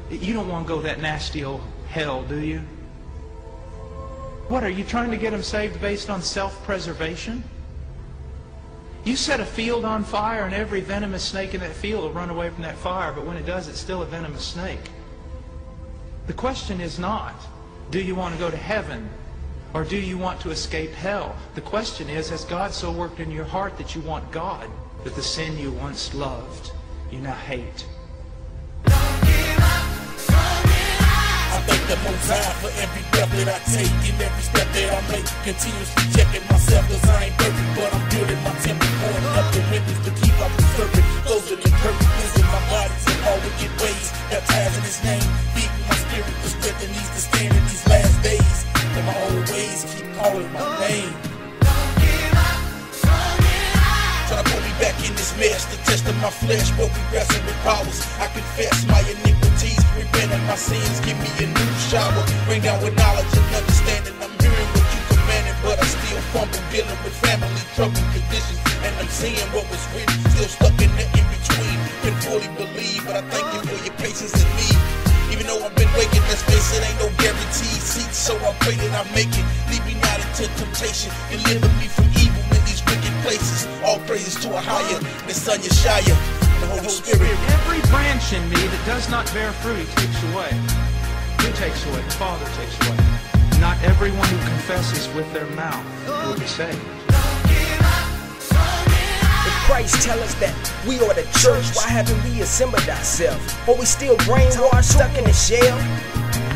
You don't want to go that nasty old hell, do you? What, are you trying to get them saved based on self-preservation? You set a field on fire and every venomous snake in that field will run away from that fire, but when it does, it's still a venomous snake. The question is not, do you want to go to heaven or do you want to escape hell? The question is, has God so worked in your heart that you want God, that the sin you once loved, you now hate? I thank the Most High for every breath that I take and every step that I make. Continuously checking myself, cause I ain't perfect, but I'm building my temple, pouring up the windows to keep up the serpent. Those are the perfect wisdom, my body's in all wicked ways. Baptized in His name, feeding my spirit the strength that needs to stand in these last days. And my old ways keep calling my name. Trying to pull me back in this mess, the test of my flesh, but we wrestle with powers. I confess my iniquities, repent of my sins, give me a new shower. Bring down with knowledge and understanding. I'm hearing what you commanded, but I still fumble, dealing with family trouble conditions. And I'm seeing what was written, still stuck in the in-between. Can fully believe, but I thank you for your patience in me. Even though I've been waking, let's face it, ain't no guaranteed seats, so I pray that I make it. Lead me not into temptation, deliver me from evil in these wicked places. All praises to a higher, the Son Yeshua, the Holy Spirit. Every branch in me that does not bear fruit, He takes away. Who takes away? The Father takes away. Not everyone who confesses with their mouth will be saved. Christ tell us that we are the church, why haven't we assembled ourselves? Or we still brainwashed, stuck in the shell?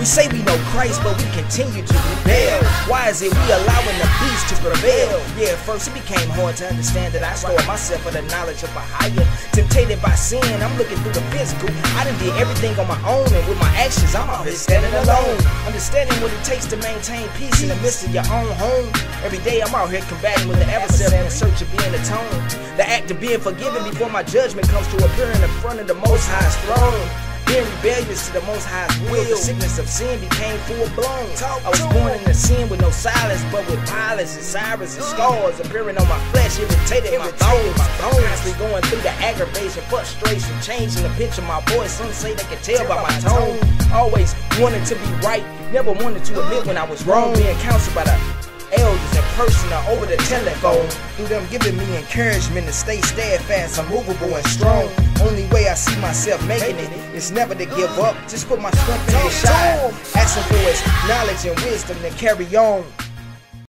We say we know Christ, but we continue to rebel. Why is it we allowing the beast to prevail? Yeah, at first it became hard to understand that I store myself for the knowledge of a higher. Temptated by sin, I'm looking through the physical. I done did everything on my own, and with my actions, I'm out here standing alone. Understanding what it takes to maintain peace in the midst of your own home. Every day I'm out here combating with the adversary in search of being atoned. The act of being forgiven before my judgment comes to appear in the front of the Most High's throne. Being rebellious to the Most High's will, the sickness of sin became full blown. I was born into sin with no silence, but with violence and sirens and scars appearing on my flesh, irritated my bones. Constantly going through the aggravation, frustration, changing the pitch of my voice. Some say they can tell by my tone. Always wanted to be right, never wanted to admit when I was wrong. Being counseled by the elders in person or over the telephone, through them giving me encouragement to stay steadfast, unmovable and strong. Only way I see myself making it is never to give up. Just put my strength in His shine, asking for His knowledge and wisdom to carry on.